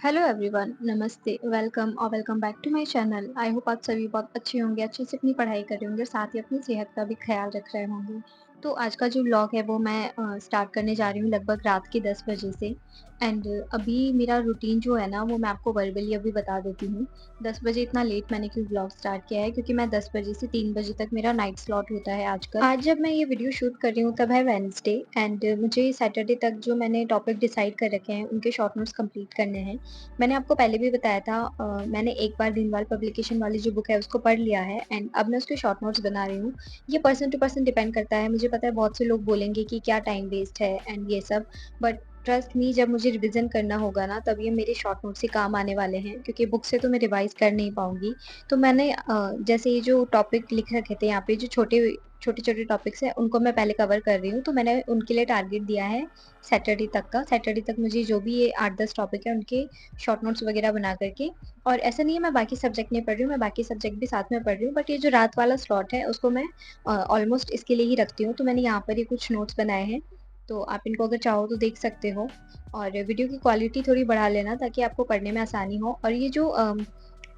Hello everyone, नमस्ते, welcome और welcome back to my channel. I hope आप सभी बहुत अच्छे होंगे, अच्छे से अपनी पढ़ाई कर रहे होंगे और साथ ही अपनी सेहत का भी ख्याल रख रहे होंगे। तो आज का जो व्लॉग है वो मैं स्टार्ट करने जा रही हूँ लगभग रात के 10 बजे से। एंड अभी मेरा रूटीन जो है ना वो मैं आपको वर्बली अभी बता देती हूँ। 10 बजे इतना लेट मैंने क्यों व्लॉग स्टार्ट किया है, क्योंकि मैं 10 बजे से 3 बजे तक मेरा नाइट स्लॉट होता है आजकल। आज जब मैं ये वीडियो शूट कर रही हूँ तब है वेडनेसडे एंड मुझे सैटरडे तक जो मैंने टॉपिक डिसाइड कर रखे हैं उनके शॉर्ट नोट्स कंप्लीट करने हैं। मैंने आपको पहले भी बताया था, मैंने एक बार दीनवाल पब्लिकेशन वाली जो बुक है उसको पढ़ लिया है एंड अब मैं उसके शॉर्ट नोट्स बना रही हूँ। ये पर्सन टू पर्सन डिपेंड करता है। मुझे पता है बहुत से लोग बोलेंगे कि क्या टाइम वेस्ट है एंड ये सब, बट ट्रस्ट मी, जब मुझे रिवीजन करना होगा ना तब ये मेरे शॉर्ट नोट्स से काम आने वाले हैं, क्योंकि बुक से तो मैं रिवाइज कर नहीं पाऊंगी। तो मैंने जैसे ये जो टॉपिक लिख रखे थे यहाँ पे, जो छोटे छोटे छोटे टॉपिक्स हैं उनको मैं पहले कवर कर रही हूँ, तो मैंने उनके लिए टारगेट दिया है सैटरडे तक का। सैटरडे तक मुझे जो भी ये 8-10 टॉपिक है उनके शॉर्ट नोट्स वगैरह बना करके। और ऐसा नहीं है मैं बाकी सब्जेक्ट नहीं पढ़ रही हूँ, मैं बाकी सब्जेक्ट भी साथ में पढ़ रही हूँ, बट ये जो रात वाला स्लॉट है उसको मैं ऑलमोस्ट इसके लिए ही रखती हूँ। तो मैंने यहाँ पर ही कुछ नोट्स बनाए हैं, तो आप इनको अगर चाहो तो देख सकते हो। और वीडियो की क्वालिटी थोड़ी बढ़ा लेना ताकि आपको पढ़ने में आसानी हो। और ये जो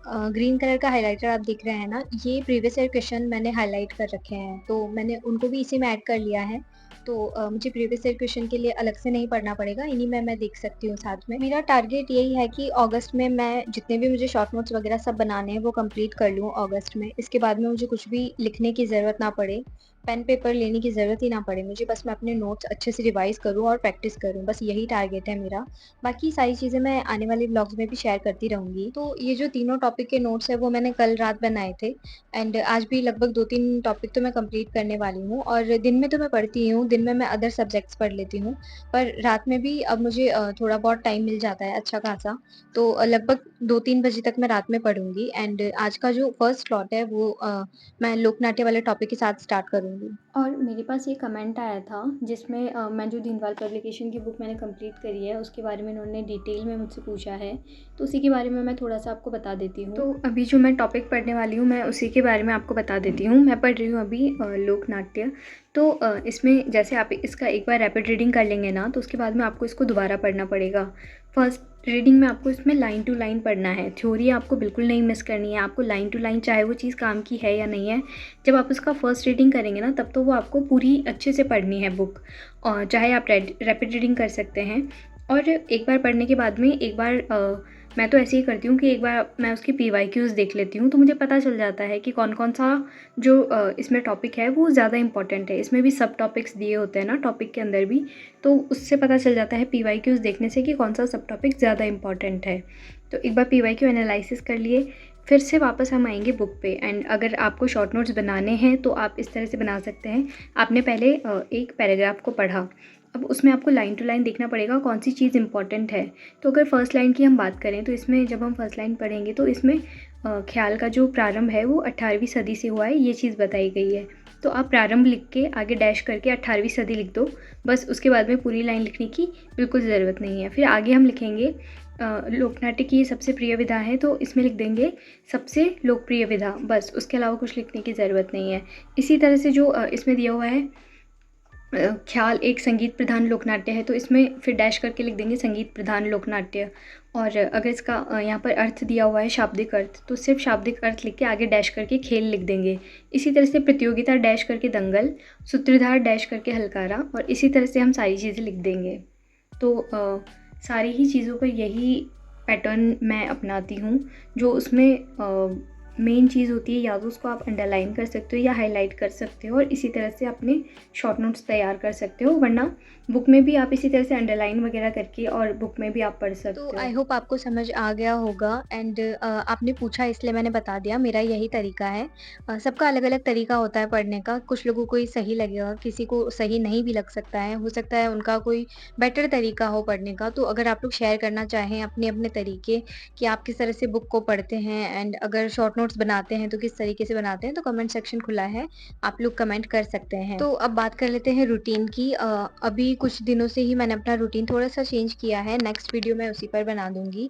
ग्रीन कलर का हाइलाइटर आप देख रहे हैं ना, ये प्रीवियस ईयर क्वेश्चन मैंने हाईलाइट कर रखे हैं, तो मैंने उनको भी इसी में ऐड कर लिया है। तो मुझे प्रीवियस ईयर क्वेश्चन के लिए अलग से नहीं पढ़ना पड़ेगा, इन्हीं में मैं देख सकती हूँ साथ में। मेरा टारगेट यही है कि अगस्त में मैं जितने भी मुझे शॉर्ट नोट्स वगैरह सब बनाने हैं वो कंप्लीट कर लूँ अगस्त में। इसके बाद में मुझे कुछ भी लिखने की ज़रूरत ना पड़े, पेन पेपर लेने की ज़रूरत ही ना पड़े मुझे, बस मैं अपने नोट्स अच्छे से रिवाइज़ करूँ और प्रैक्टिस करूँ, बस यही टारगेट है मेरा। बाकी सारी चीज़ें मैं आने वाले व्लॉग्स में भी शेयर करती रहूँगी। तो ये जो तीनों टॉपिक के नोट्स हैं वो मैंने कल रात बनाए थे एंड आज भी लगभग 2-3 टॉपिक तो मैं कंप्लीट करने वाली हूँ। और दिन में तो मैं पढ़ती ही हूँ, दिन में मैं अदर सब्जेक्ट्स पढ़ लेती हूँ, पर रात में भी अब मुझे थोड़ा बहुत टाइम मिल जाता है अच्छा खासा। तो लगभग 2-3 बजे तक मैं रात में पढ़ूँगी एंड आज का जो फर्स्ट स्लॉट है वो मैं लोकनाट्य वाले टॉपिक के साथ स्टार्ट करूँगी। और मेरे पास ये कमेंट आया था जिसमें मैं जो दीनवाल पब्लिकेशन की बुक मैंने कंप्लीट करी है उसके बारे में इन्होंने डिटेल में मुझसे पूछा है, तो उसी के बारे में मैं थोड़ा-सा आपको बता देती हूँ। तो अभी जो मैं टॉपिक पढ़ने वाली हूँ मैं उसी के बारे में आपको बता देती हूँ। मैं पढ़ रही हूँ अभी लोकनाट्य। तो इसमें जैसे आप इसका एक बार रैपिड रीडिंग कर लेंगे ना तो उसके बाद में आपको इसको दोबारा पढ़ना पड़ेगा। फर्स्ट रीडिंग में आपको इसमें लाइन टू लाइन पढ़ना है, थ्योरी आपको बिल्कुल नहीं मिस करनी है, आपको लाइन टू लाइन चाहे वो चीज़ काम की है या नहीं है, जब आप उसका फर्स्ट रीडिंग करेंगे ना तब तो वो आपको पूरी अच्छे से पढ़नी है बुक। और चाहे आप रैपिड रीडिंग कर सकते हैं। और एक बार पढ़ने के बाद में एक बार मैं तो ऐसे ही करती हूँ कि एक बार मैं उसकी पीवाईक्यूज़ देख लेती हूँ, तो मुझे पता चल जाता है कि कौन कौन सा जो इसमें टॉपिक है वो ज़्यादा इंपॉर्टेंट है। इसमें भी सब टॉपिक्स दिए होते हैं ना टॉपिक के अंदर भी, तो उससे पता चल जाता है पीवाईक्यूज़ देखने से कि कौन सा सब टॉपिक ज़्यादा इंपॉर्टेंट है। तो एक बार पीवाईक्यू एनालिसिस कर लिए, फिर से वापस हम आएंगे बुक पे। एंड अगर आपको शॉर्ट नोट्स बनाने हैं तो आप इस तरह से बना सकते हैं। आपने पहले एक पैराग्राफ को पढ़ा, अब उसमें आपको लाइन टू लाइन देखना पड़ेगा कौन सी चीज़ इंपॉर्टेंट है। तो अगर फर्स्ट लाइन की हम बात करें तो इसमें जब हम फर्स्ट लाइन पढ़ेंगे तो इसमें ख्याल का जो प्रारंभ है वो 18वीं सदी से हुआ है, ये चीज़ बताई गई है। तो आप प्रारंभ लिख के आगे डैश करके 18वीं सदी लिख दो, बस। उसके बाद में पूरी लाइन लिखने की बिल्कुल ज़रूरत नहीं है। फिर आगे हम लिखेंगे लोकनाट्य की सबसे प्रिय विधा है, तो इसमें लिख देंगे सबसे लोकप्रिय विधा, बस। उसके अलावा कुछ लिखने की ज़रूरत नहीं है। इसी तरह से जो इसमें दिया हुआ है ख्याल एक संगीत प्रधान लोकनाट्य है, तो इसमें फिर डैश करके लिख देंगे संगीत प्रधान लोकनाट्य। और अगर इसका यहाँ पर अर्थ दिया हुआ है शाब्दिक अर्थ, तो सिर्फ शाब्दिक अर्थ लिख के आगे डैश करके खेल लिख देंगे। इसी तरह से प्रतियोगिता डैश करके दंगल, सूत्रधार डैश करके हलकारा, और इसी तरह से हम सारी चीज़ें लिख देंगे। तो सारी ही चीज़ों पर यही पैटर्न मैं अपनाती हूँ। जो उसमें मेन चीज़ होती है या तो उसको आप अंडरलाइन कर सकते हो या हाईलाइट कर सकते हो, और इसी तरह से अपने शॉर्ट नोट्स तैयार कर सकते हो, वरना बुक में भी आप इसी तरह से अंडरलाइन वगैरह करके और बुक में भी आप पढ़ सकते हो। तो आई होप आपको समझ आ गया होगा एंड आपने पूछा इसलिए मैंने बता दिया, मेरा यही तरीका है। सबका अलग-अलग तरीका होता है पढ़ने का, कुछ लोगों को ये सही लगेगा, किसी को सही नहीं भी लग सकता है, हो सकता है उनका कोई बेटर तरीका हो पढ़ने का। तो अगर आप लोग शेयर करना चाहें अपने-अपने तरीके कि आप किस तरह से बुक को पढ़ते हैं एंड अगर शॉर्ट नोट्स बनाते हैं तो किस तरीके से बनाते हैं, तो कमेंट सेक्शन खुला है, आप लोग कमेंट कर सकते हैं। तो अब बात कर लेते हैं रूटीन की। अभी कुछ दिनों से ही मैंने अपना रूटीन थोड़ा-सा चेंज किया है, नेक्स्ट वीडियो मैं उसी पर बना दूँगी।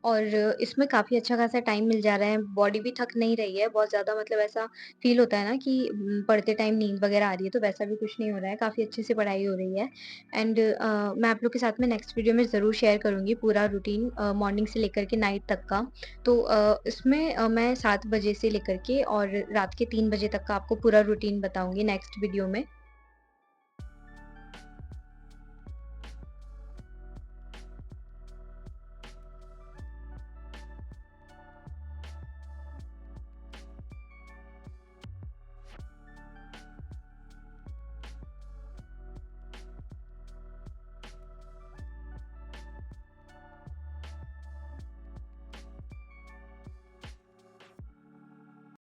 और इसमें काफ़ी अच्छा खासा टाइम मिल जा रहा है, बॉडी भी थक नहीं रही है, बहुत ज़्यादा मतलब ऐसा फ़ील होता है ना कि पढ़ते टाइम नींद वग़ैरह आ रही है, तो वैसा भी कुछ नहीं हो रहा है, काफ़ी अच्छे से पढ़ाई हो रही है। एंड मैं आप लोग के साथ में नेक्स्ट वीडियो में ज़रूर शेयर करूँगी पूरा रूटीन मॉर्निंग से लेकर के नाइट तक का। तो इसमें मैं 7 बजे से लेकर के और रात के 3 बजे तक का आपको पूरा रूटीन बताऊँगी नेक्स्ट वीडियो में।